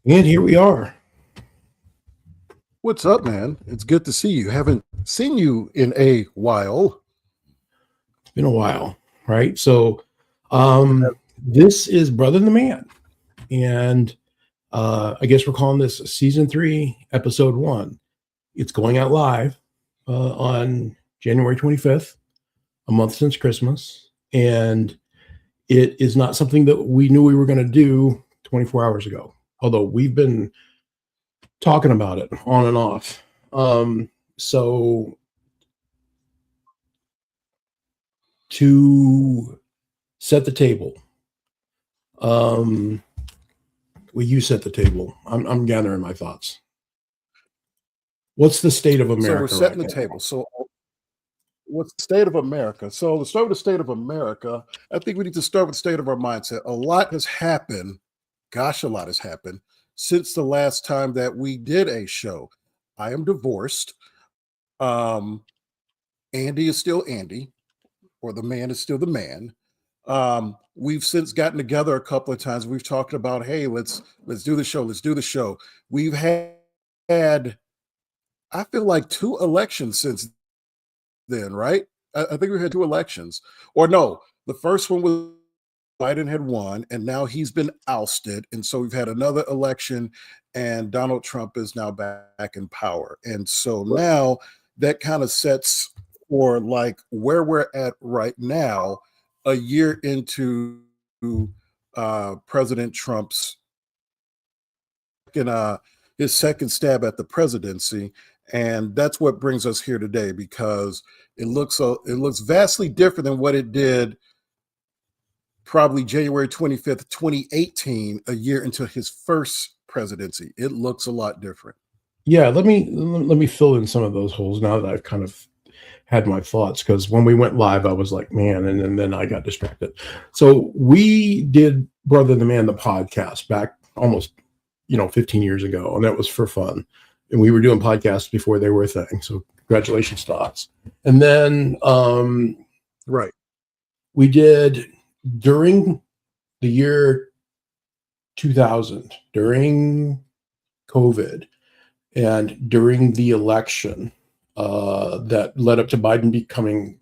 And here we are. What's up, man? It's good to see you. Haven't seen you in a while. It's been a while, right? So, this is Brother the Man. And I guess we're calling this season 3, episode 1. It's going out live on January 25th, a month since Christmas. And it is not something that we knew we were going to do 24 hours ago, although we've been talking about it on and off. So to set the table, well, you set the table. I'm gathering my thoughts. What's the state of America? So we're setting the table. So what's the state of America? So to start with the state of America, I think we need to start with the state of our mindset. A lot has happened. Gosh, a lot has happened since the last time that we did a show. I am divorced. Andy is still Andy, or the man is still the man. We've since gotten together a couple of times. We've talked about, hey, let's do the show. Let's do the show. We've had I feel like 2 elections since then, right? I think we had 2 elections. Or no, the first one was Biden had won, and now he's been ousted. And so we've had another election, and Donald Trump is now back in power. And so now that kind of sets for like where we're at right now, a year into President Trump's his second stab at the presidency. And that's what brings us here today, because it looks vastly different than what it did probably January 25th, 2018, a year into his first presidency. It looks a lot different. Yeah, let me fill in some of those holes now that I've kind of had my thoughts, because when we went live, I was like, man, and then I got distracted. So we did Brother the Man, the podcast, back almost 15 years ago, and that was for fun. And we were doing podcasts before they were a thing. So congratulations to us. And then right, we did during the year 2000, during COVID, and during the election that led up to Biden becoming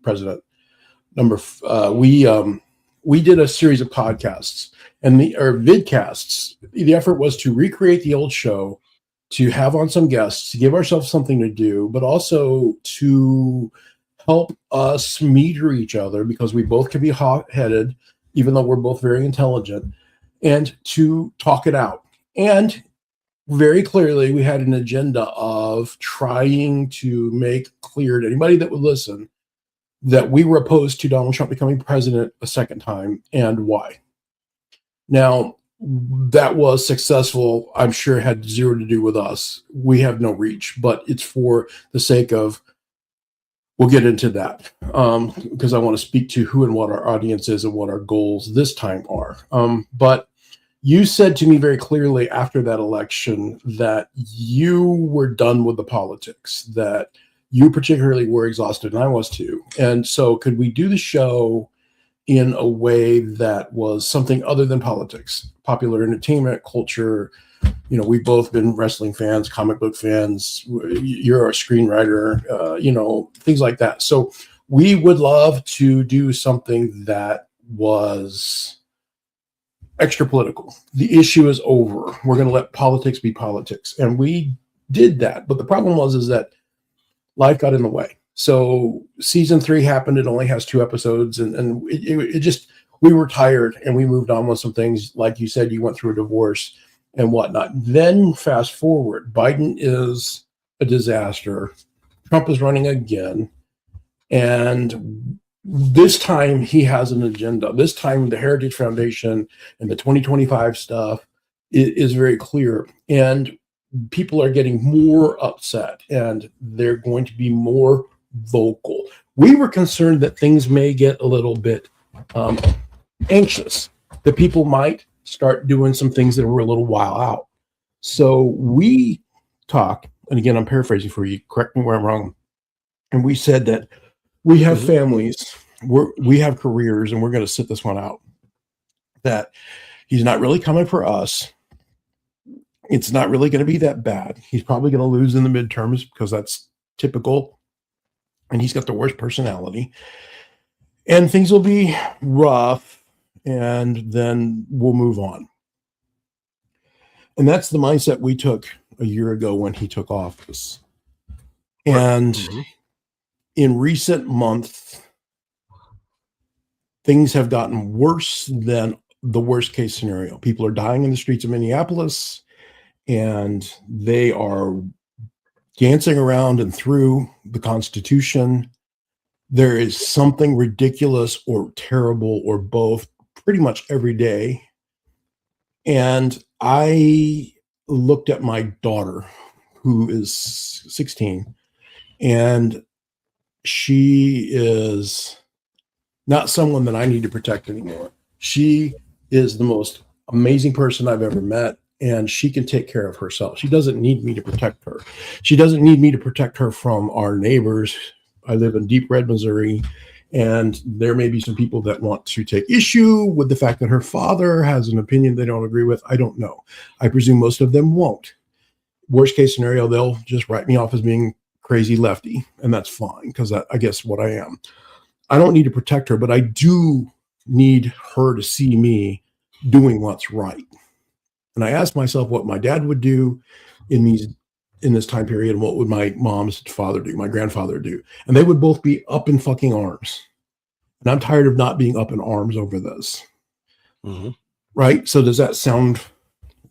president. We did a series of podcasts or vidcasts. The effort was to recreate the old show, to have on some guests, to give ourselves something to do, but also to help us meter each other, because we both can be hot-headed, even though we're both very intelligent, and to talk it out. And very clearly, we had an agenda of trying to make clear to anybody that would listen that we were opposed to Donald Trump becoming president a second time, and why. Now, that was successful. I'm sure it had zero to do with us. We have no reach, but it's for the sake of, we'll get into that, because I want to speak to who and what our audience is and what our goals this time are. But you said to me very clearly after that election that you were done with the politics, that you particularly were exhausted, and I was too. And so could we do the show in a way that was something other than politics, popular entertainment, culture? We've both been wrestling fans, comic book fans. You're a screenwriter, things like that. So we would love to do something that was extra political. The issue is over. We're going to let politics be politics. And we did that. But the problem is that life got in the way. So season 3 happened. It only has 2 episodes. And it just, we were tired and we moved on with some things. Like you said, you went through a divorce and whatnot. Then fast forward, Biden is a disaster. Trump is running again. And this time he has an agenda. This time the Heritage Foundation and the 2025 stuff is very clear. And people are getting more upset and they're going to be more vocal. We were concerned that things may get a little bit anxious, that people might start doing some things that were a little while out. So we talked, and again, I'm paraphrasing for you, correct me where I'm wrong. And we said that we have families, we have careers, and we're going to sit this one out. That he's not really coming for us. It's not really going to be that bad. He's probably going to lose in the midterms because that's typical. And he's got the worst personality. And things will be rough. And then we'll move on. And that's the mindset we took a year ago when he took office. And in recent months, things have gotten worse than the worst case scenario. People are dying in the streets of Minneapolis, and they are dancing around and through the Constitution. There is something ridiculous or terrible or both pretty much every day. And I looked at my daughter, who is 16, and she is not someone that I need to protect anymore. She is the most amazing person I've ever met, and she can take care of herself. She doesn't need me to protect her. She doesn't need me to protect her from our neighbors. I live in deep red Missouri, and there may be some people that want to take issue with the fact that her father has an opinion they don't agree with. I don't know. I presume most of them won't. Worst case scenario, they'll just write me off as being crazy lefty, and that's fine because I guess what I am. I don't need to protect her, but I do need her to see me doing what's right. And I asked myself what my dad would do in this time period, and what would my mom's father do, my grandfather do, and they would both be up in fucking arms. And I'm tired of not being up in arms over this. Right? So does that sound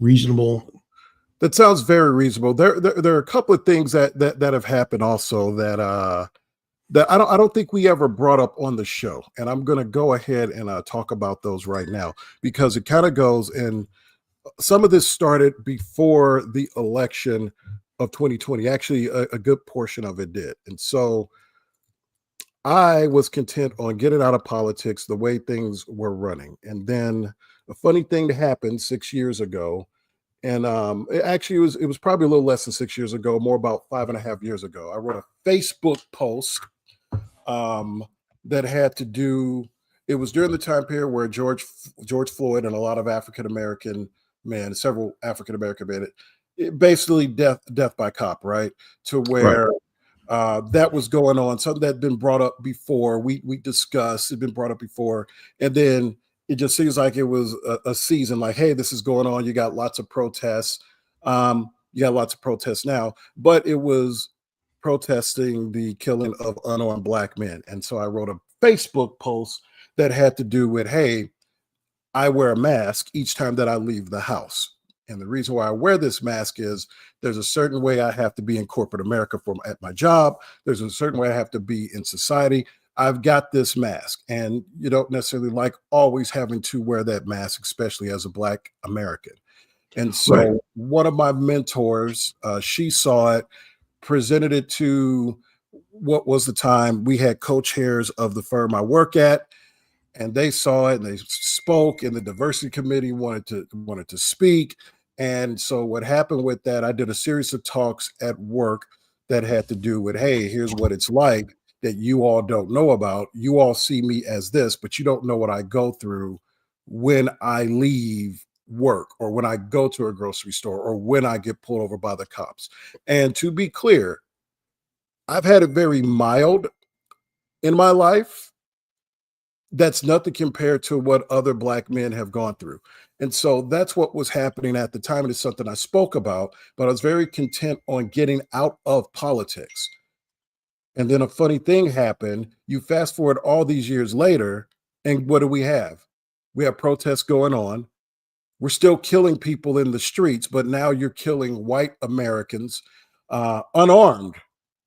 reasonable? That sounds very reasonable. There are a couple of things that have happened also that that I don't think we ever brought up on the show, and I'm going to go ahead and talk about those right now because it kind of goes. And some of this started before the election of 2020. Actually, a good portion of it did, and so I was content on getting out of politics the way things were running. And then a funny thing happened 6 years ago. And it was probably a little less than 6 years ago, more about 5.5 years ago. I wrote a Facebook post that had to do. It was during the time period where George Floyd and a lot of African American men, several African American men, basically death by cop, right? To where that was going on, something that had been brought up before. We discussed, it had been brought up before, and then it just seems like it was a season. Like, hey, this is going on. You got lots of protests. You got lots of protests now, but it was protesting the killing of unarmed black men. And so I wrote a Facebook post that had to do with, hey, I wear a mask each time that I leave the house. And the reason why I wear this mask is there's a certain way I have to be in corporate America at my job. There's a certain way I have to be in society. I've got this mask, and you don't necessarily like always having to wear that mask, especially as a Black American. And so one of my mentors, she saw it, presented it to what was the time we had co-chairs of the firm I work at, and they saw it and they spoke, and the diversity committee wanted to speak. And so what happened with that, I did a series of talks at work that had to do with, hey, here's what it's like that you all don't know about. You all see me as this, but you don't know what I go through when I leave work or when I go to a grocery store or when I get pulled over by the cops. And to be clear, I've had it very mild in my life. That's nothing compared to what other Black men have gone through. And so that's what was happening at the time. And it's something I spoke about, but I was very content on getting out of politics. And then a funny thing happened. You fast forward all these years later, and what do we have? We have protests going on. We're still killing people in the streets, but now you're killing white Americans, unarmed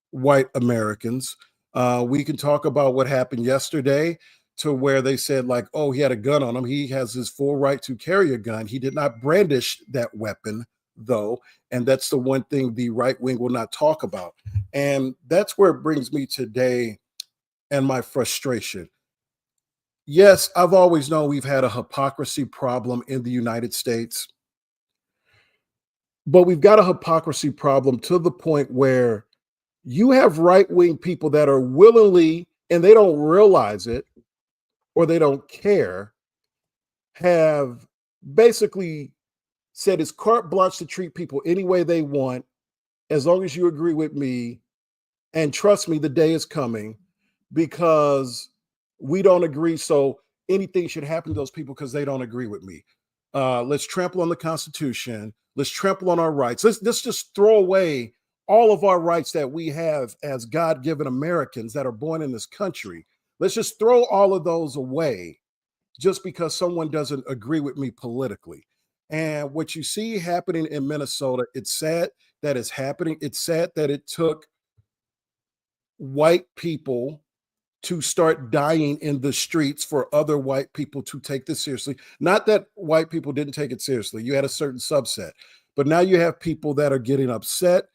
white Americans. We can talk about what happened yesterday to where they said, like, oh, he had a gun on him. He has his full right to carry a gun. He did not brandish that weapon, though. And that's the one thing the right wing will not talk about. And that's where it brings me today and my frustration. Yes, I've always known we've had a hypocrisy problem in the United States, but we've got a hypocrisy problem to the point where you have right-wing people that are willingly, and they don't realize it or they don't care, have basically said it's carte blanche to treat people any way they want, as long as you agree with me. And trust me, the day is coming because we don't agree. So anything should happen to those people because they don't agree with me. Let's trample on the Constitution. Let's trample on our rights. Let's just throw away all of our rights that we have as God-given Americans that are born in this country. Let's just throw all of those away just because someone doesn't agree with me politically. And what you see happening in Minnesota, it's sad that it's happening. It's sad that it took white people to start dying in the streets for other white people to take this seriously. Not that white people didn't take it seriously. You had a certain subset, but now you have people that are getting upset.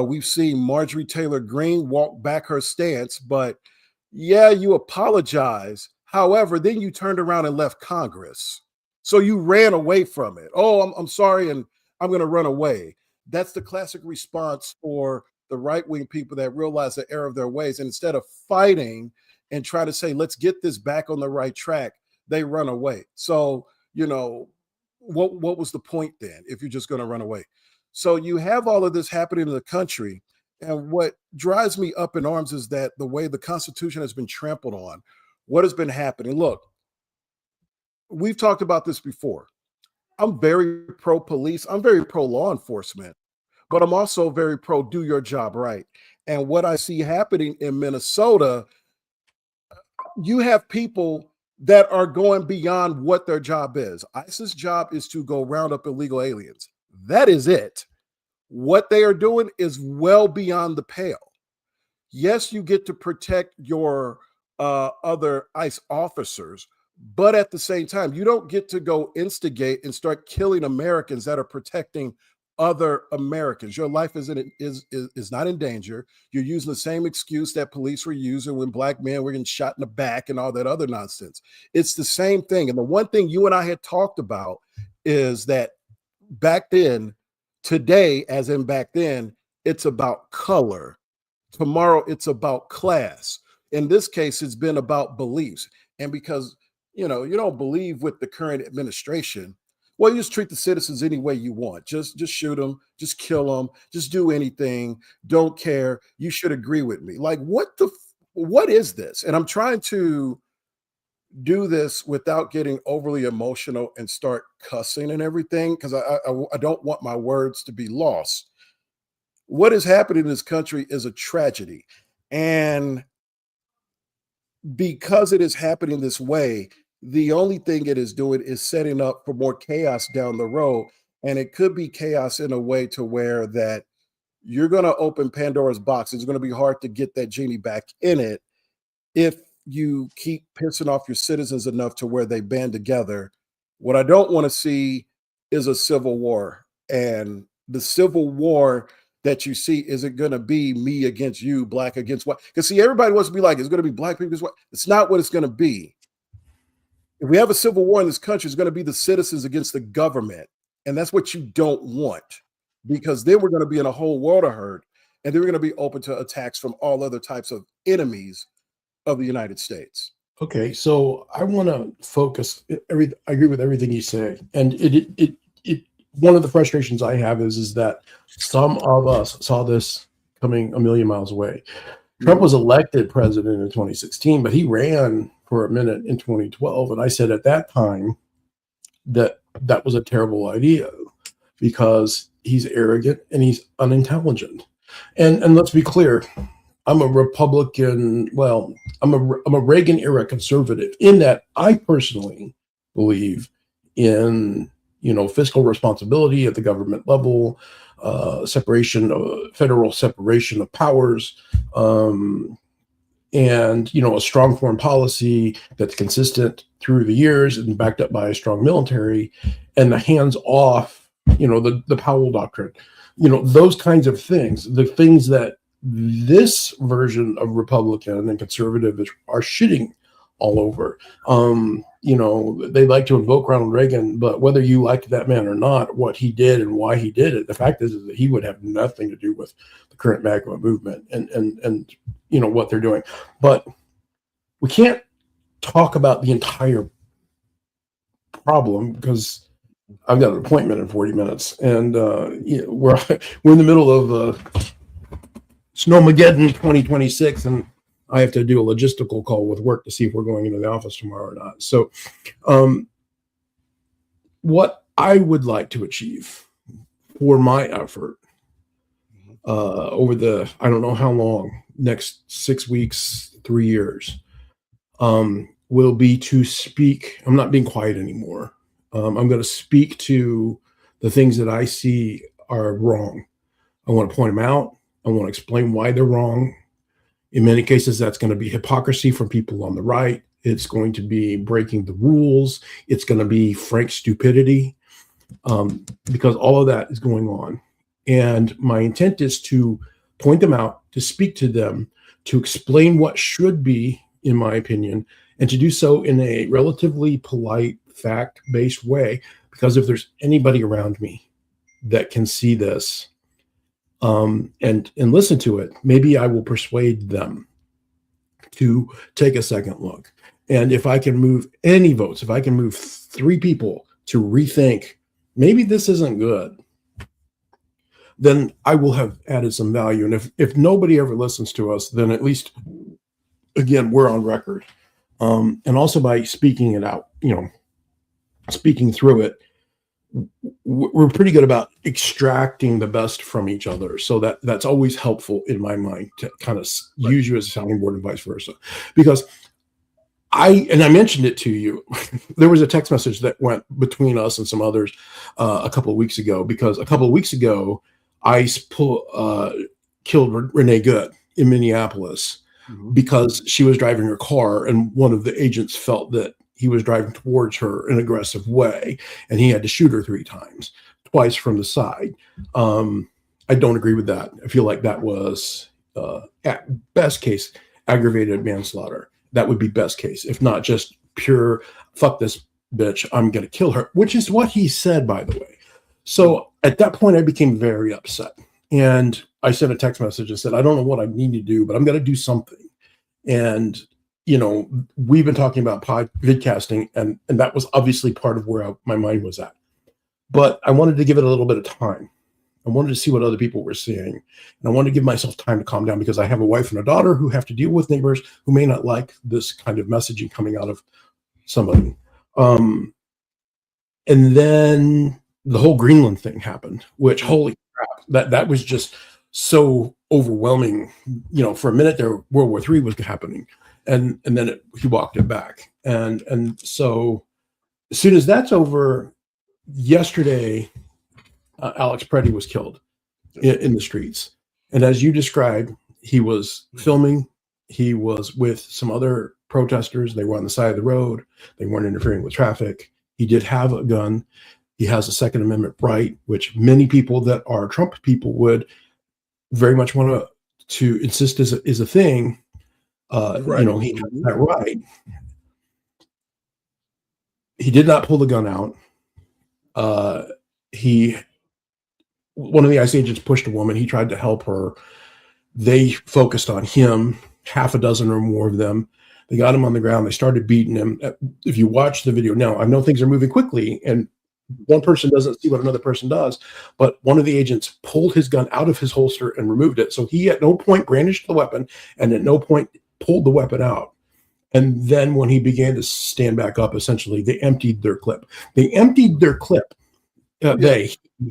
We've seen Marjorie Taylor Greene walk back her stance, but yeah, you apologize. However, then you turned around and left Congress. So you ran away from it. Oh, I'm sorry, and I'm going to run away. That's the classic response for the right-wing people that realize the error of their ways. And instead of fighting and try to say, let's get this back on the right track, they run away. So, what was the point then if you're just going to run away? So you have all of this happening in the country. And what drives me up in arms is that the way the Constitution has been trampled on, what has been happening. Look, we've talked about this before. I'm very pro police. I'm very pro law enforcement, but I'm also very pro do your job right. And what I see happening in Minnesota, you have people that are going beyond what their job is. ICE's job is to go round up illegal aliens. That is it. What they are doing is well beyond the pale. Yes, you get to protect your other ICE officers, but at the same time, you don't get to go instigate and start killing Americans that are protecting other Americans. Your life is not in danger. You're using the same excuse that police were using when black men were getting shot in the back and all that other nonsense. It's the same thing. And the one thing you and I had talked about is that back then, today, as in back then, it's about color. Tomorrow, it's about class. In this case, it's been about beliefs. And because you don't believe with the current administration, well, you just treat the citizens any way you want. Just shoot them, just kill them, just do anything. Don't care. You should agree with me. Like, what is this? And I'm trying to do this without getting overly emotional and start cussing and everything because I don't want my words to be lost. What is happening in this country is a tragedy. And because it is happening this way, the only thing it is doing is setting up for more chaos down the road. And it could be chaos in a way to where that you're going to open Pandora's box. It's going to be hard to get that genie back in it if you keep pissing off your citizens enough to where they band together. What I don't want to see is a civil war. And the civil war that you see isn't going to be me against you, black against white. Because see, everybody wants to be like, it's going to be black people against white. It's not what it's going to be. If we have a civil war in this country, it's going to be the citizens against the government. And that's what you don't want, because then we're going to be in a whole world of hurt. And then we're going to be open to attacks from all other types of enemies of the United States. Okay, so I want to focus. I agree with everything you say, and it one of the frustrations I have is that some of us saw this coming a million miles away. Trump was elected president in 2016, but he ran for a minute in 2012, and I said at that time that was a terrible idea because he's arrogant and he's unintelligent. And let's be clear, I'm a Republican. Well, I'm a Reagan era conservative in that I personally believe in fiscal responsibility at the government level, federal separation of powers, and a strong foreign policy that's consistent through the years and backed up by a strong military, and the hands off, the Powell doctrine, those kinds of things, the things that this version of Republican and conservative are shitting all over. They like to invoke Ronald Reagan, but whether you like that man or not, what he did and why he did it, the fact is that he would have nothing to do with the current MAGA movement and what they're doing. But we can't talk about the entire problem because I've got an appointment in 40 minutes, and we're in the middle of Snowmageddon 2026, and I have to do a logistical call with work to see if we're going into the office tomorrow or not. So, what I would like to achieve for my effort over the, I don't know how long, next 6 weeks, 3 years, will be to speak. I'm not being quiet anymore. I'm going to speak to the things that I see are wrong. I want to point them out. I want to explain why they're wrong. In many cases, that's going to be hypocrisy from people on the right. It's going to be breaking the rules. It's going to be frank stupidity, because all of that is going on. And my intent is to point them out, to speak to them, to explain what should be, in my opinion, and to do so in a relatively polite, fact-based way. Because if there's anybody around me that can see this, and listen to it, maybe I will persuade them to take a second look. And if I can move any votes, if I can move 3 people to rethink, maybe this isn't good, then I will have added some value. And if nobody ever listens to us, then at least, again, we're on record. And also by speaking it out, speaking through it, we're pretty good about extracting the best from each other. So that's always helpful in my mind, to kind of use you as a sounding board and vice versa. Because I mentioned it to you, there was a text message that went between us and some others a couple of weeks ago, because a couple of weeks ago, ICE killed Renee Good in Minneapolis because she was driving her car, and one of the agents felt that he was driving towards her in an aggressive way, and he had to shoot her 3 times, twice from the side. I don't agree with that. I feel like that was, at best case, aggravated manslaughter. That would be best case, if not just pure, fuck this bitch, I'm going to kill her, which is what he said, by the way. So at that point, I became very upset. And I sent a text message and said, I don't know what I need to do, but I'm going to do something. And we've been talking about vidcasting, and that was obviously part of where my mind was at. But I wanted to give it a little bit of time. I wanted to see what other people were seeing. And I wanted to give myself time to calm down, because I have a wife and a daughter who have to deal with neighbors who may not like this kind of messaging coming out of somebody. And then the whole Greenland thing happened, which, holy crap, that was just so overwhelming. For a minute there, World War III was happening. And then he walked it back. And so as soon as that's over, yesterday, Alex Preddy was killed in the streets. And as you described, he was filming. He was with some other protesters. They were on the side of the road. They weren't interfering with traffic. He did have a gun. He has a Second Amendment right, which many people that are Trump people would very much want to insist is a thing. Right. He has that right. He did not pull the gun out. One of the ICE agents pushed a woman. He tried to help her. They focused on him, 6 or more of them. They got him on the ground. They started beating him. If you watch the video now, I know things are moving quickly, and one person doesn't see what another person does, but one of the agents pulled his gun out of his holster and removed it. So he at no point brandished the weapon, and at no point pulled the weapon out. And then when he began to stand back up, essentially, they emptied their clip.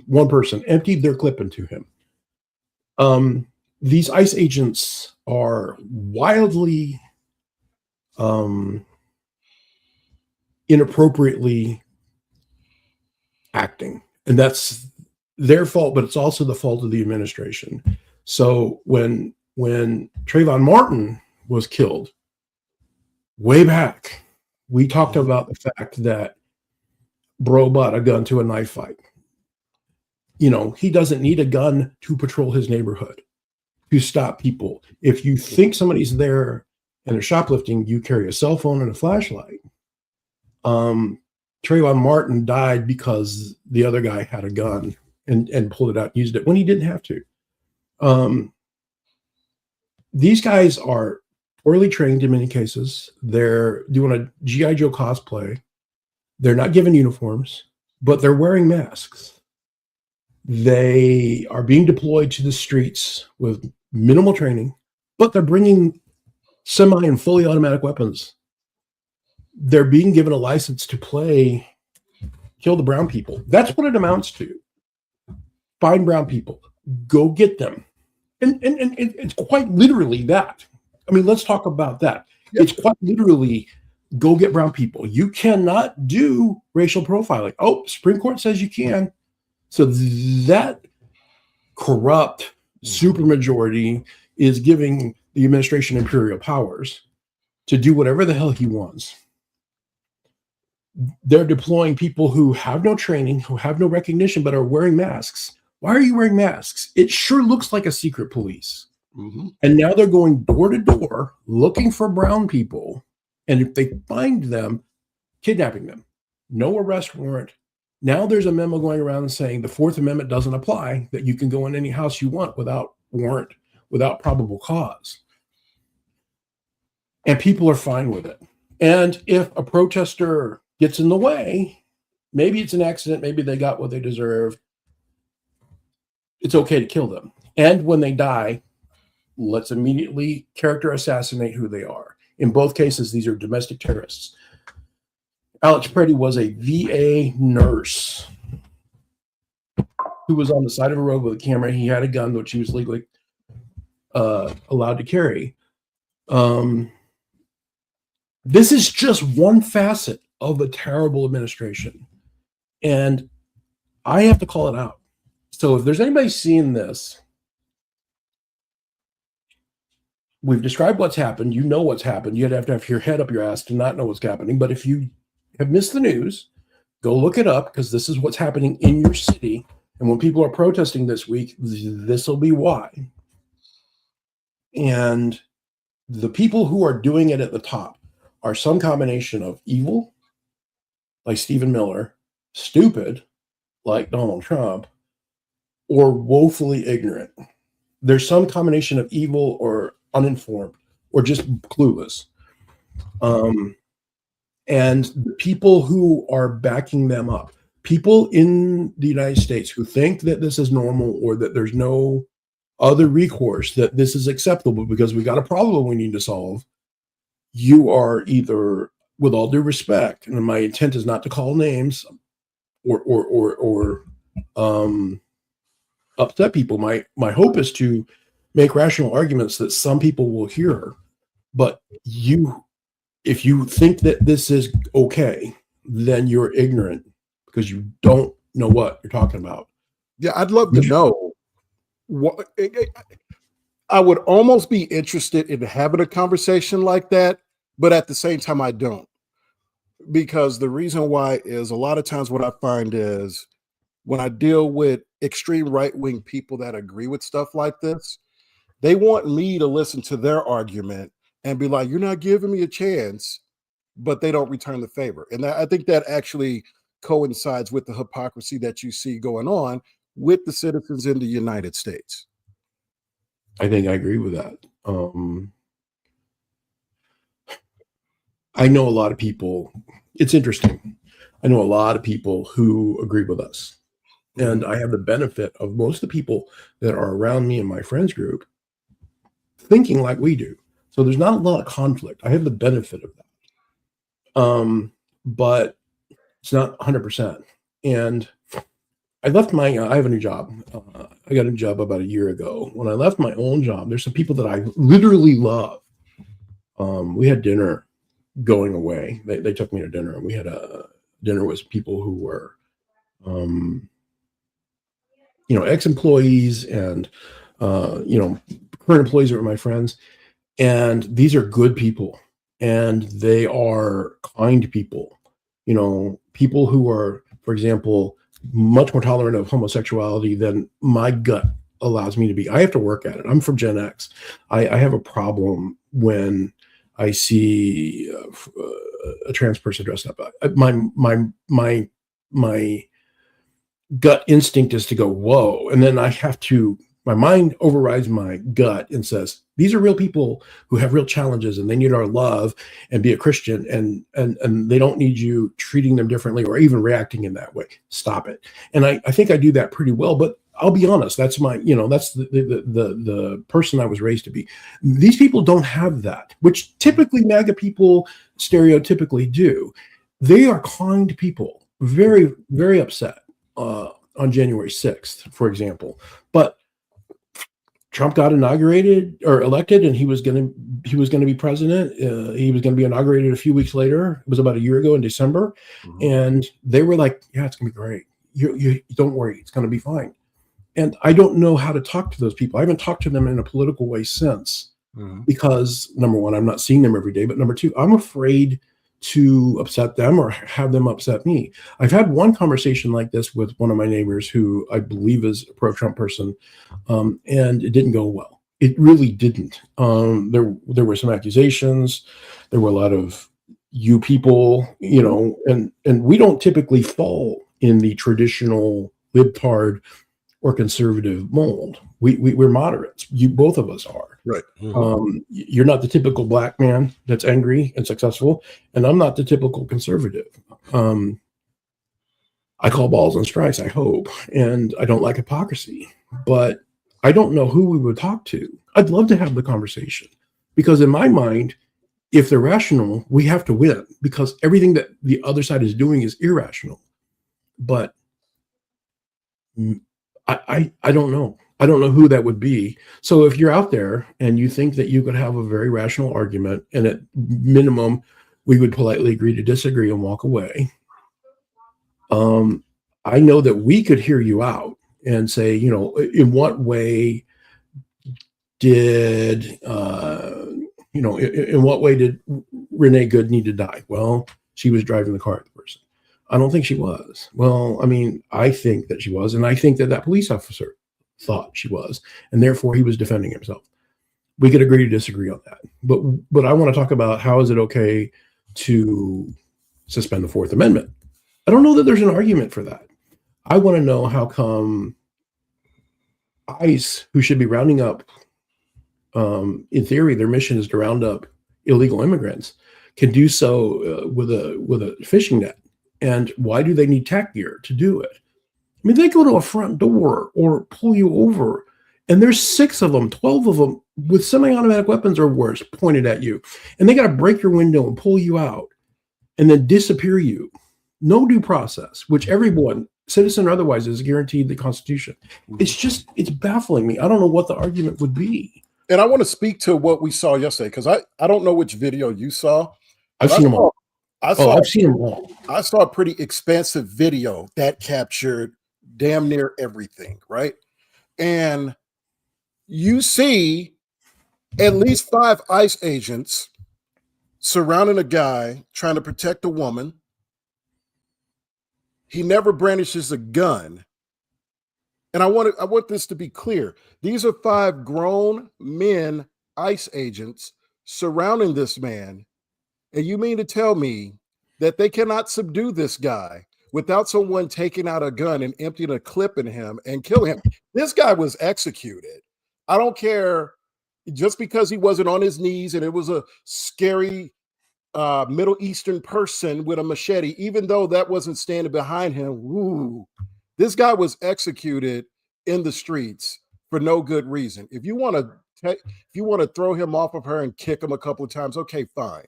One person emptied their clip into him. These ICE agents are wildly, inappropriately acting, and that's their fault, but it's also the fault of the administration. So when Trayvon Martin was killed way back, we talked about the fact that bro bought a gun to a knife fight. He doesn't need a gun to patrol his neighborhood, to stop people. If you think somebody's there and they're shoplifting, you carry a cell phone and a flashlight. Trayvon Martin died because the other guy had a gun and pulled it out and used it when he didn't have to. These guys are poorly trained in many cases. They're doing a G.I. Joe cosplay. They're not given uniforms. but they're wearing masks. They are being deployed to the streets with minimal training, but they're bringing semi and fully automatic weapons. They're being given a license to play kill the brown people. That's what it amounts to. Find brown people, go get them. And it's quite literally that. I mean, let's talk about that. Yep. It's quite literally go get brown people. You cannot do racial profiling. Oh, Supreme Court says you can. So that corrupt supermajority is giving the administration imperial powers to do whatever the hell he wants. They're deploying people who have no training, who have no recognition, but are wearing masks. Why are you wearing masks? It sure looks like a secret police. Mm-hmm. And now they're going door to door looking for brown people. And if they find them, kidnapping them. No arrest warrant. Now there's a memo going around saying the Fourth Amendment doesn't apply, that you can go in any house you want without warrant, without probable cause. And people are fine with it. And if a protester gets in the way, maybe it's an accident, maybe they got what they deserve, it's okay to kill them. And when they die, let's immediately character assassinate who they are. In both cases, these are domestic terrorists. Alex Preddy was a VA nurse who was on the side of a road with a camera. He had a gun, which he was legally allowed to carry. This is just one facet of a terrible administration. And I have to call it out. So if there's anybody seeing this, we've described what's happened. You know what's happened. You'd have to have your head up your ass to not know what's happening. But if you have missed the news, go look it up, because this is what's happening in your city. And when people are protesting this week, this will be why. And the people who are doing it at the top are some combination of evil, like Stephen Miller, stupid, like Donald Trump, or woefully ignorant. There's some combination of evil or uninformed or just clueless. And the people who are backing them up, people in the United States who think that this is normal or that there's no other recourse, that this is acceptable because we got a problem we need to solve, you are either, with all due respect, and my intent is not to call names or upset people. My hope is to make rational arguments that some people will hear. But if you think that this is okay, then you're ignorant because you don't know what you're talking about. Yeah, I'd love to know what. I would almost be interested in having a conversation like that, but at the same time, I don't. Because the reason why is a lot of times what I find is when I deal with extreme right-wing people that agree with stuff like this, they want me to listen to their argument and be like, you're not giving me a chance, but they don't return the favor. And I think that actually coincides with the hypocrisy that you see going on with the citizens in the United States. I think I agree with that. I know a lot of people. It's interesting. I know a lot of people who agree with us. And I have the benefit of most of the people that are around me in my friends group thinking like we do. So there's not a lot of conflict. I have the benefit of that. But it's not 100%. And I left I have a new job. I got a new job about a year ago. When I left my old job, there's some people that I literally love. We had dinner going away. They took me to dinner, and we had a dinner with people who were, ex-employees and, current employees that were my friends. And these are good people, and they are kind people, people who are, for example, much more tolerant of homosexuality than my gut allows me to be. I have to work at it. I'm from Gen X. I have a problem when I see a trans person dressed up. My gut instinct is to go, whoa. And then I have to My mind overrides my gut and says, these are real people who have real challenges and they need our love and be a Christian, and they don't need you treating them differently or even reacting in that way. Stop it. And I think I do that pretty well, but I'll be honest, that's my, that's the person I was raised to be. These people don't have that, which typically MAGA people stereotypically do. They are kind people, very, very upset on January 6th, for example. But Trump got inaugurated or elected, and he was going to be president. He was going to be inaugurated a few weeks later. It was about a year ago in December, and they were like, "Yeah, it's going to be great. You don't worry, it's going to be fine." And I don't know how to talk to those people. I haven't talked to them in a political way since, because number one, I'm not seeing them every day, but number two, I'm afraid to upset them or have them upset me. I've had one conversation like this with one of my neighbors who I believe is a pro-Trump person, and it didn't go well. It really didn't. There were some accusations. There were a lot of "you people," and we don't typically fall in the traditional libtard or conservative mold. We're moderates. Both of us are. Right. You're not the typical black man that's angry and successful, and I'm not the typical conservative. I call balls and strikes, I hope, and I don't like hypocrisy, but I don't know who we would talk to. I'd love to have the conversation, because in my mind, if they're rational, we have to win, because everything that the other side is doing is irrational. But I don't know. I don't know who that would be. So if you're out there and you think that you could have a very rational argument, and at minimum, we would politely agree to disagree and walk away. I know that we could hear you out and say, in what way did, in what way did Renee Good need to die? Well, she was driving the car at the person. I don't think she was. Well, I mean, I think that she was, and I think that that police officer thought she was, and therefore he was defending himself. We could agree to disagree on that. But I want to talk about, how is it okay to suspend the Fourth Amendment? I don't know that there's an argument for that. I want to know how come ICE, who should be rounding up, in theory, their mission is to round up illegal immigrants, can do so with a fishing net. And why do they need tack gear to do it? I mean, they go to a front door or pull you over, and there's 6 of them, 12 of them with semi-automatic weapons or worse pointed at you, and they got to break your window and pull you out and then disappear you. No due process, which everyone, citizen or otherwise, is guaranteed the Constitution. It's baffling me. I don't know what the argument would be. And I want to speak to what we saw yesterday, because I don't know which video you saw. I've seen them all. I've seen them all. I saw a pretty expansive video that captured damn near everything, right? And you see at least 5 ICE agents surrounding a guy trying to protect a woman. He never brandishes a gun. And I want this to be clear. These are 5 grown men, ICE agents, surrounding this man. And you mean to tell me that they cannot subdue this guy without someone taking out a gun and emptying a clip in him and killing him? This guy was executed. I don't care, just because he wasn't on his knees and it was a scary Middle Eastern person with a machete, even though that wasn't standing behind him. Ooh, this guy was executed in the streets for no good reason. If you want to throw him off of her and kick him a couple of times, okay, fine.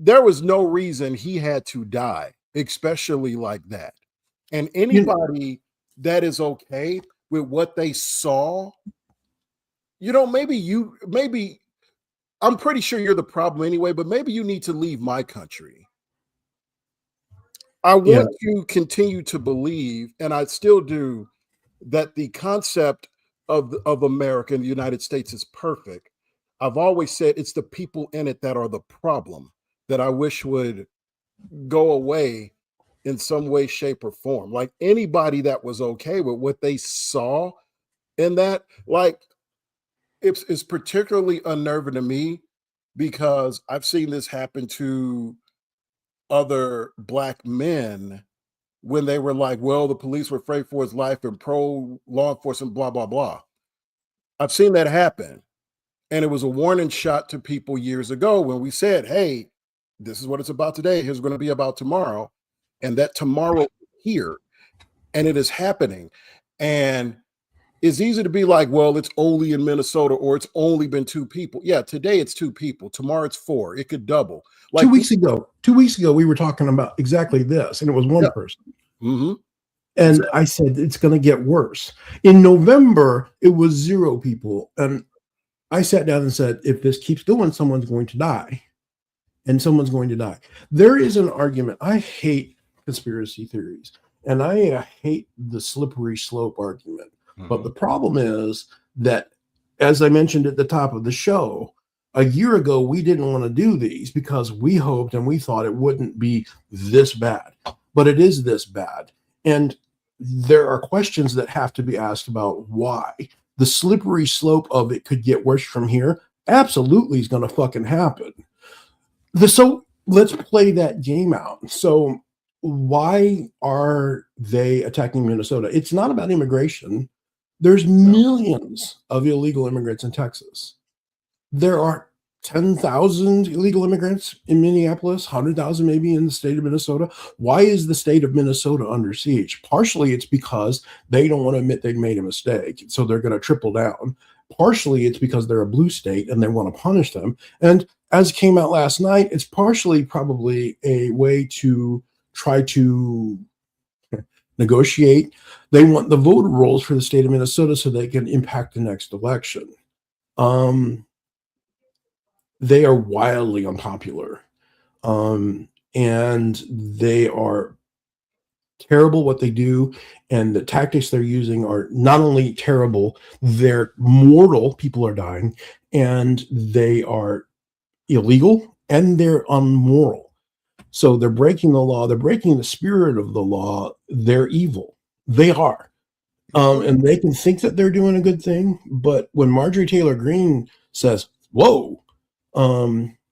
There was no reason he had to die, especially like that. And anybody that is okay with what they saw, maybe I'm pretty sure you're the problem anyway, but maybe you need to leave my country. I want to continue to believe, and I still do, that the concept of America and the United States is perfect. I've always said it's the people in it that are the problem, that I wish would go away in some way, shape, or form. Like, anybody that was okay with what they saw in that, like, it's particularly unnerving to me, because I've seen this happen to other Black men when they were like, well, the police were afraid for his life and pro law enforcement, blah, blah, blah. I've seen that happen. And it was a warning shot to people years ago when we said, hey, this is what it's about today. Here's going to be about tomorrow. And that tomorrow is here and it is happening. And it's easy to be like, well, it's only in Minnesota or it's only been 2 people. Yeah, today it's 2 people. Tomorrow it's 4. It could double. Like 2 weeks ago, we were talking about exactly this, and it was one yeah. person. Mm-hmm. And Exactly. I said, it's going to get worse. In November, it was 0 people. And I sat down and said, if this keeps going, someone's going to die. And someone's going to die. There is an argument. I hate conspiracy theories, and I hate the slippery slope argument. But the problem is that, as I mentioned at the top of the show, a year ago, we didn't want to do these because we hoped and we thought it wouldn't be this bad. But it is this bad. And there are questions that have to be asked about why. The slippery slope of it could get worse from here absolutely is going to fucking happen. So let's play that game out. So why are they attacking Minnesota? It's not about immigration. There's millions of illegal immigrants in Texas. There are 10,000 illegal immigrants in Minneapolis, 100,000 maybe in the state of Minnesota. Why is the state of Minnesota under siege? Partially it's because they don't want to admit they made a mistake, so they're going to triple down. Partially it's because they're a blue state and they want to punish them. And as came out last night, it's partially probably a way to try to negotiate. They want the voter rolls for the state of Minnesota so they can impact the next election. They are wildly unpopular. And they are terrible what they do. And the tactics they're using are not only terrible, they're mortal. People are dying, and they are illegal, and they're unmoral. So they're breaking the law. They're breaking the spirit of the law. They're evil. They are. And they can think that they're doing a good thing. But when Marjorie Taylor Greene says, whoa,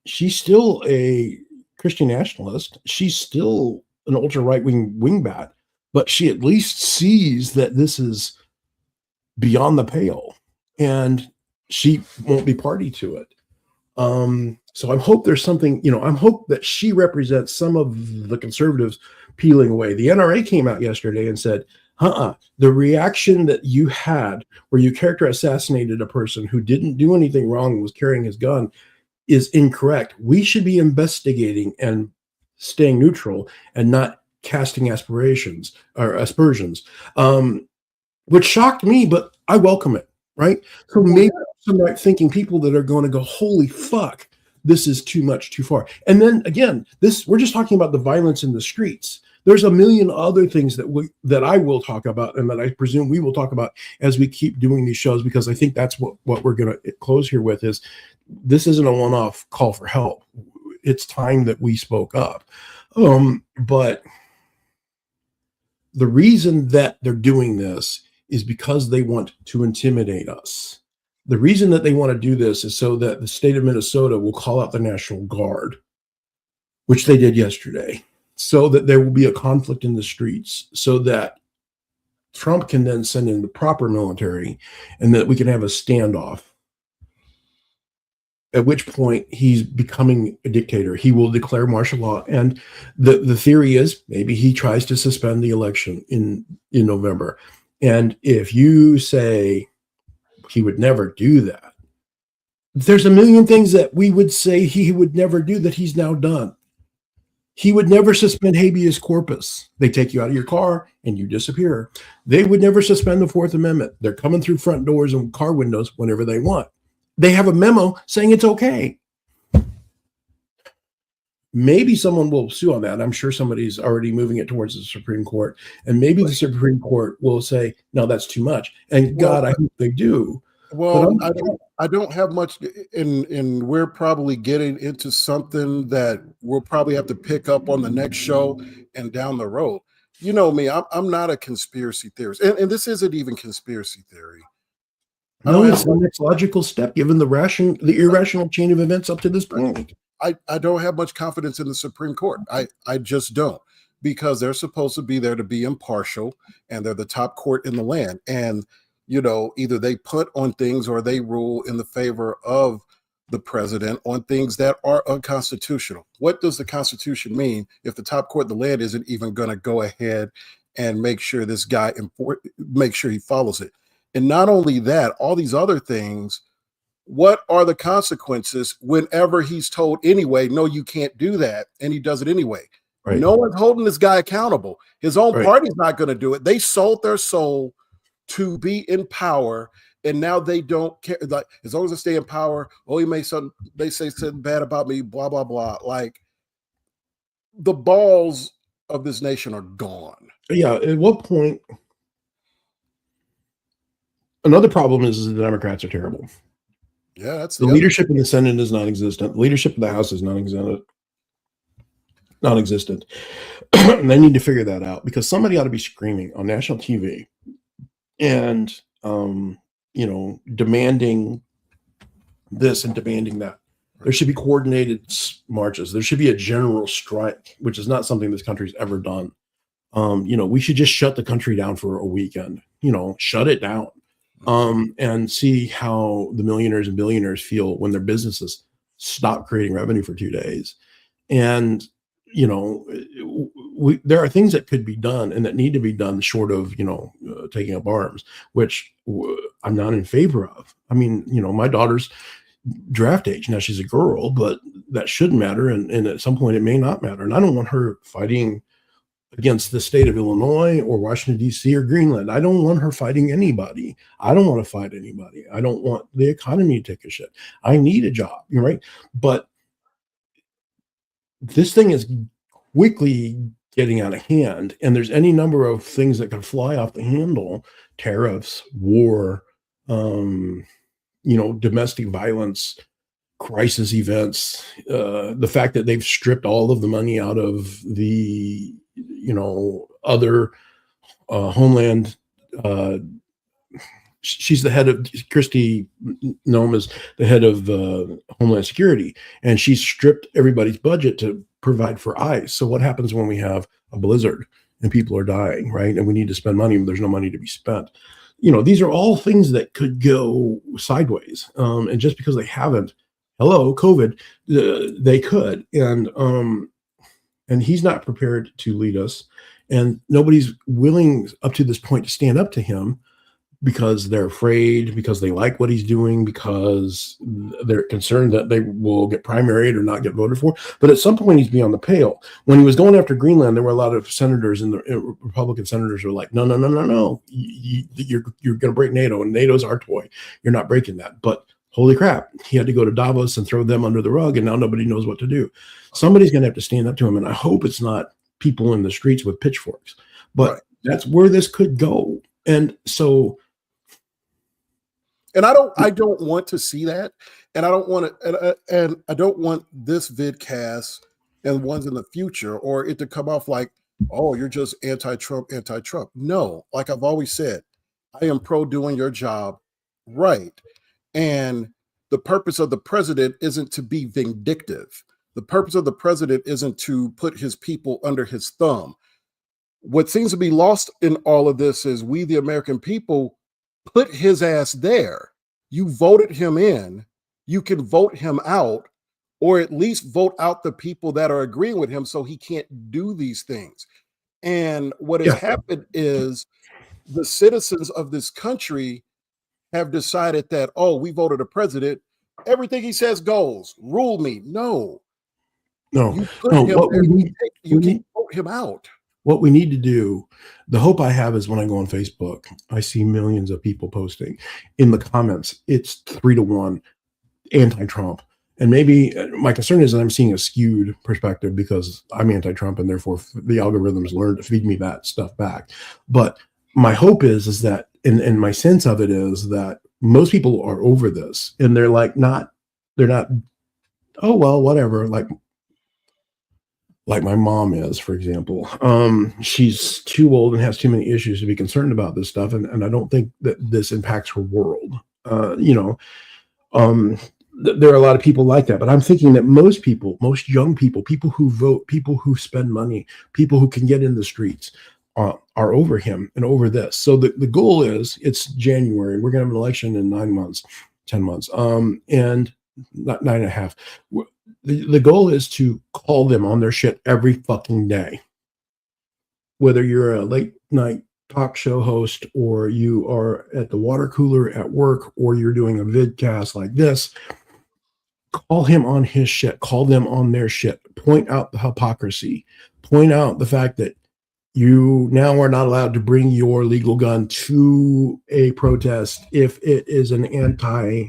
she's still a Christian nationalist. She's still an ultra right-wing wingbat, but she at least sees that this is beyond the pale, and she won't be party to it. So I hope there's something, I hope that she represents some of the conservatives peeling away. The NRA came out yesterday and said, the reaction that you had where you assassinated a person who didn't do anything wrong and was carrying his gun is incorrect. We should be investigating and staying neutral and not casting aspersions, which shocked me, but I welcome it, right? So maybe some right thinking people that are going to go, holy fuck, this is too much, too far. And then again, we're just talking about the violence in the streets. There's a million other things that I will talk about, and that I presume we will talk about as we keep doing these shows, because I think that's what we're going to close here with is this isn't a one-off call for help. It's time that we spoke up. But the reason that they're doing this is because they want to intimidate us. The reason that they want to do this is so that the state of Minnesota will call out the National Guard, which they did yesterday, so that there will be a conflict in the streets, so that Trump can then send in the proper military and that we can have a standoff. At which point he's becoming a dictator. He will declare martial law. And the theory is maybe he tries to suspend the election in November. And if you say he would never do that, there's a million things that we would say he would never do that he's now done. He would never suspend habeas corpus. They take you out of your car and you disappear. They would never suspend the Fourth Amendment. They're coming through front doors and car windows whenever they want. They have a memo saying it's okay. Maybe someone will sue on that. I'm sure somebody's already moving it towards the Supreme Court. And maybe the Supreme Court will say, no, that's too much. And God, I hope they do. Well, I don't have much in we're probably getting into something that we'll probably have to pick up on the next show and down the road. You know me, I'm not a conspiracy theorist. And this isn't even conspiracy theory. No, it's the next logical step, given the irrational chain of events up to this point. I don't have much confidence in the Supreme Court. I just don't, because they're supposed to be there to be impartial, and they're the top court in the land. And either they put on things or they rule in the favor of the president on things that are unconstitutional. What does the Constitution mean if the top court of the land isn't even going to go ahead and make sure this guy make sure he follows it? And not only that, all these other things, what are the consequences whenever he's told anyway, no, you can't do that, and he does it anyway? Right. No one's holding this guy accountable. His own Right. party's not going to do it. They sold their soul to be in power, and now they don't care. Like, as long as I stay in power, oh, they say something bad about me, blah blah blah. Like, the balls of this nation are gone. Yeah. At what point? Another problem is the Democrats are terrible. Yeah, that's the leadership in the Senate is non-existent. The leadership of the House is non-existent. And they need to figure that out, because somebody ought to be screaming on national TV and demanding this and demanding that. There should be coordinated marches. There should be a general strike, which is not something this country's ever done. We should just shut the country down for a weekend. Shut it down, and see how the millionaires and billionaires feel when their businesses stop creating revenue for 2 days. And there are things that could be done and that need to be done short of taking up arms, which I'm not in favor of. I mean, my daughter's draft age now. She's a girl, but that shouldn't matter, and at some point it may not matter. And I don't want her fighting against the state of Illinois or Washington, D.C. or Greenland. I don't want her fighting anybody. I don't want to fight anybody. I don't want the economy to take a shit. I need a job, right? But this thing is quickly getting out of hand, and there's any number of things that could fly off the handle: tariffs, war, domestic violence, crisis events, the fact that they've stripped all of the money out of the other Homeland. She's the head of Kristi Noem is the head of Homeland Security, and she's stripped everybody's budget to provide for ICE. So what happens when we have a blizzard and people are dying, right? And we need to spend money, but there's no money to be spent. These are all things that could go sideways. And just because they haven't, hello, COVID, they could. And he's not prepared to lead us. And nobody's willing up to this point to stand up to him, because they're afraid, because they like what he's doing, because they're concerned that they will get primaried or not get voted for. But at some point, he's beyond the pale. When he was going after Greenland, there were a lot of senators, and the Republican senators were like, no. You're going to break NATO, and NATO's our toy. You're not breaking that. But holy crap, he had to go to Davos and throw them under the rug, and now nobody knows what to do. Somebody's going to have to stand up to him, and I hope it's not people in the streets with pitchforks. But that's where this could go. And so... And I don't want to see that, and I don't want to, and I don't want this vidcast and ones in the future, or it to come off like, oh, you're just anti-Trump. No, like I've always said, I am pro doing your job right, and the purpose of the president isn't to be vindictive. The purpose of the president isn't to put his people under his thumb. What seems to be lost in all of this is we, the American people, put his ass there. You voted him in. You can vote him out, or at least vote out the people that are agreeing with him so he can't do these things. And what has happened is the citizens of this country have decided that, oh, we voted a president. Everything he says goes. Rule me. No. You put him there. You can vote him out. What we need to do, the hope I have is when I go on Facebook, I see millions of people posting in the comments. It's 3-1 anti-Trump. And maybe my concern is that I'm seeing a skewed perspective because I'm anti-Trump, and therefore the algorithms learn to feed me that stuff back. But my hope is that, and my sense of it is that most people are over this, and they're not, oh, well, whatever. Like my mom is, for example. She's too old and has too many issues to be concerned about this stuff. And I don't think that this impacts her world. There are a lot of people like that, but I'm thinking that most people, most young people, people who vote, people who spend money, people who can get in the streets are over him and over this. So the goal is, it's January. We're going to have an election in 9 months, 10 months, and not 9.5. The goal is to call them on their shit every fucking day. Whether you're a late night talk show host, or you are at the water cooler at work, or you're doing a vidcast like this, call him on his shit, call them on their shit, point out the hypocrisy, point out the fact that you now are not allowed to bring your legal gun to a protest if it is an anti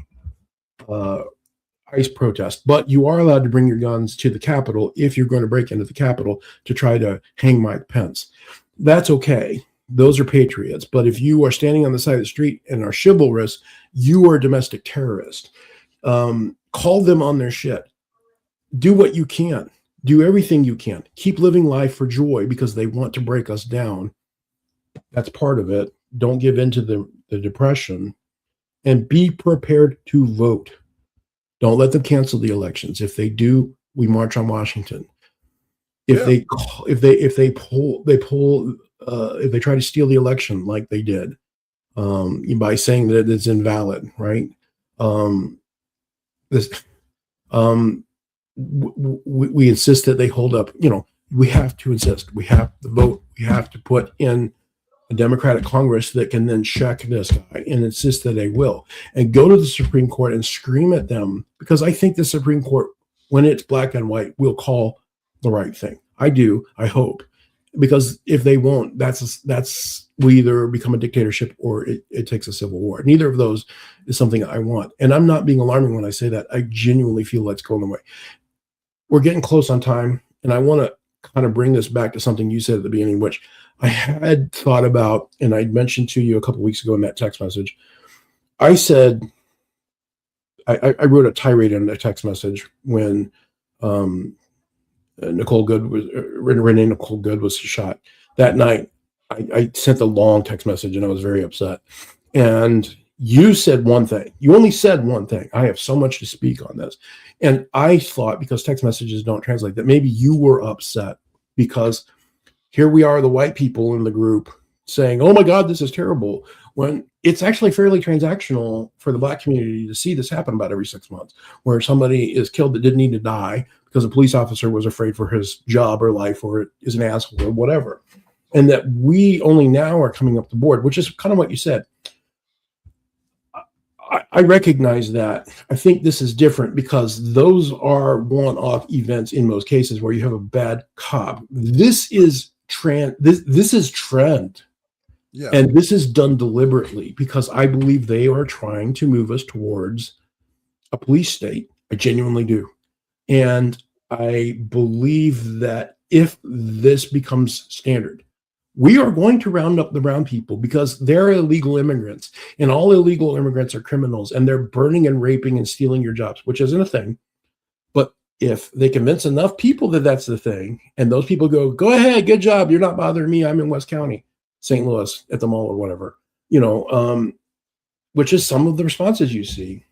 ICE protest, but you are allowed to bring your guns to the Capitol if you're going to break into the Capitol to try to hang Mike Pence. That's okay. Those are patriots. But if you are standing on the side of the street and are chivalrous, you are a domestic terrorist. Call them on their shit. Do what you can. Do everything you can. Keep living life for joy, because they want to break us down. That's part of it. Don't give in to the depression, and be prepared to vote. Don't let them cancel the elections. If they do, we march on Washington. If they try to steal the election like they did, by saying that it's invalid, right? We insist that they hold up. We have to insist. We have to vote. We have to put in a Democratic Congress that can then check this guy and insist that they will, and go to the Supreme Court and scream at them, because I think the Supreme Court, when it's black and white, will call the right thing. I do. I hope, because if they won't, that's we either become a dictatorship or it takes a civil war. Neither of those is something I want. And I'm not being alarming when I say that. I genuinely feel that's going away. We're getting close on time, and I want to kind of bring this back to something you said at the beginning, which I had thought about, and I mentioned to you a couple of weeks ago in that text message. I said, I wrote a tirade in a text message when Renee Nicole Good was shot that night. I sent a long text message, and I was very upset. And you said one thing. You only said one thing. I have so much to speak on this. And I thought, because text messages don't translate, that maybe you were upset because here we are, the white people in the group, saying, oh my God, this is terrible, when it's actually fairly transactional for the black community to see this happen about every 6 months, where somebody is killed that didn't need to die because a police officer was afraid for his job or life, or is an asshole or whatever. And that we only now are coming up the board, which is kind of what you said. I recognize that. I think this is different because those are one-off events in most cases where you have a bad cop. This is trend. This is trend. Yeah. And this is done deliberately because I believe they are trying to move us towards a police state. I genuinely do. And I believe that if this becomes standard, we are going to round up the brown people because they're illegal immigrants, and all illegal immigrants are criminals, and they're burning and raping and stealing your jobs, which isn't a thing. But if they convince enough people that that's the thing, and those people go ahead, good job, you're not bothering me, I'm in West County, St. Louis, at the mall or whatever, which is some of the responses you see.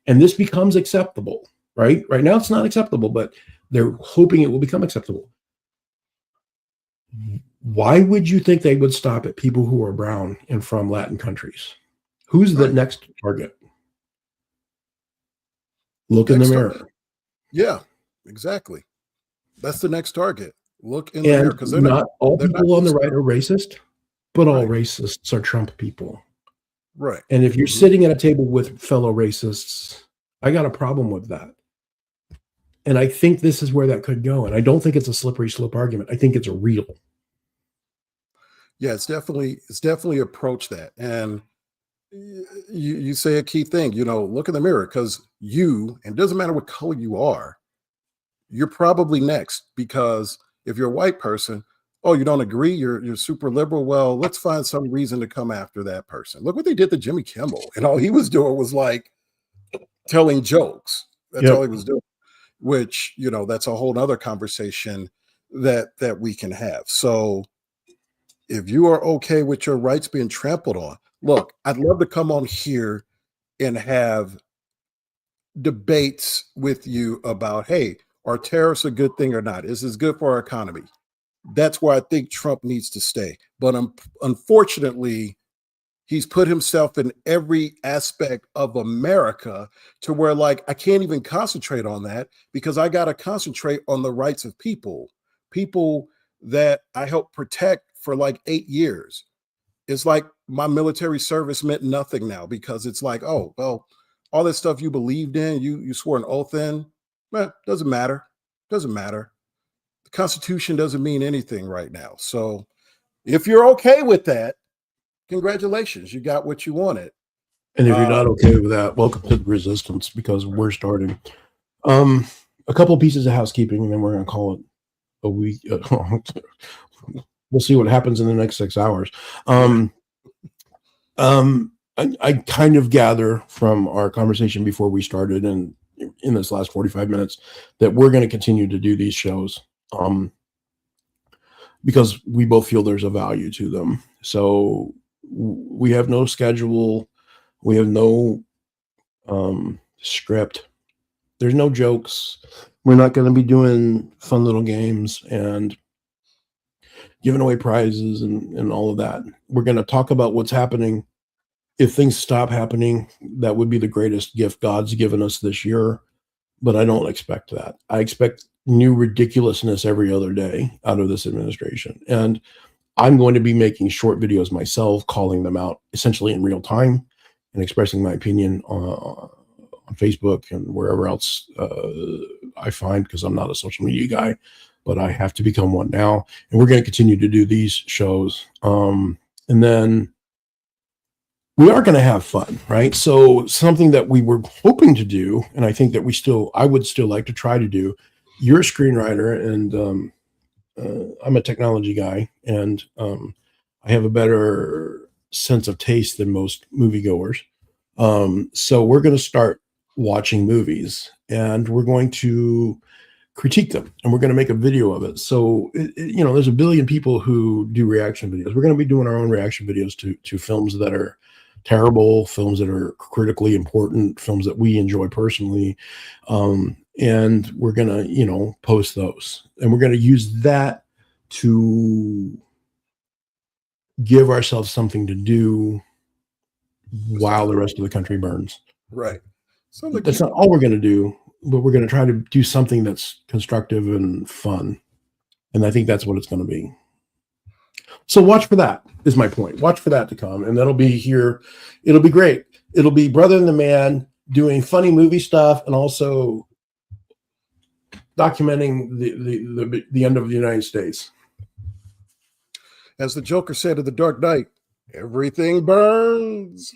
And this becomes acceptable, right? Right now it's not acceptable, but they're hoping it will become acceptable. Why would you think they would stop at people who are brown and from Latin countries? Who's the next target? Look in the mirror. Yeah, exactly. That's the next target. Look in the mirror, because they're not all people on the right are racist, but all racists are Trump people. Right. And if you're sitting at a table with fellow racists, I got a problem with that. And I think this is where that could go. And I don't think it's a slippery slope argument. I think it's a real. Yeah, it's definitely approach that. And you say a key thing, look in the mirror, because and it doesn't matter what color you are, you're probably next. Because if you're a white person, oh, you don't agree, you're super liberal, well, let's find some reason to come after that person. Look what they did to Jimmy Kimmel, and all he was doing was like telling jokes. That's all he was doing, which, that's a whole nother conversation that we can have. So if you are okay with your rights being trampled on, look, I'd love to come on here and have debates with you about, hey, are tariffs a good thing or not? Is this good for our economy? That's where I think Trump needs to stay. But unfortunately, he's put himself in every aspect of America to where, like, I can't even concentrate on that because I got to concentrate on the rights of people that I helped protect for like 8 years. It's like my military service meant nothing now because it's like, oh, well, all that stuff you believed in, you swore an oath in, doesn't matter. Doesn't matter. The Constitution doesn't mean anything right now. So if you're okay with that, congratulations, you got what you wanted. And if you're not okay with that, welcome to the resistance because we're starting. A couple pieces of housekeeping, and then we're going to call it a week. We'll see what happens in the next 6 hours. I kind of gather from our conversation before we started and in this last 45 minutes that we're going to continue to do these shows because we both feel there's a value to them. So we have no schedule. We have no script. There's no jokes. We're not going to be doing fun little games and giving away prizes and all of that. We're going to talk about what's happening. If things stop happening, that would be the greatest gift God's given us this year. But I don't expect that. I expect new ridiculousness every other day out of this administration. And I'm going to be making short videos myself, calling them out essentially in real time and expressing my opinion on Facebook and wherever else I find, because I'm not a social media guy, but I have to become one now. And we're going to continue to do these shows. And then we are going to have fun, right? So something that we were hoping to do, and I think that I would still like to try to do. You're a screenwriter, and I'm a technology guy, and I have a better sense of taste than most moviegoers. So we're going to start watching movies, and we're going to critique them, and we're going to make a video of it. So there's a billion people who do reaction videos. We're going to be doing our own reaction videos to films that are terrible, films that are critically important, films that we enjoy personally. And we're going to, post those, and we're going to use that to give ourselves something to do while the rest of the country burns. Right. That's not all we're going to do, but we're going to try to do something that's constructive and fun. And I think that's what it's going to be. So watch for that is my point. Watch for that to come. And that'll be here. It'll be great. It'll be Brother and the Man doing funny movie stuff and also documenting the end of the United States. As the Joker said in The Dark Knight, everything burns.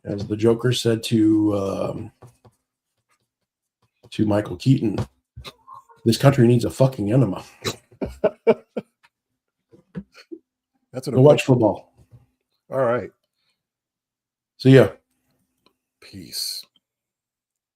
As the Joker said to Michael Keaton, this country needs a fucking enema. That's an Go watch football. All right. See ya. Peace.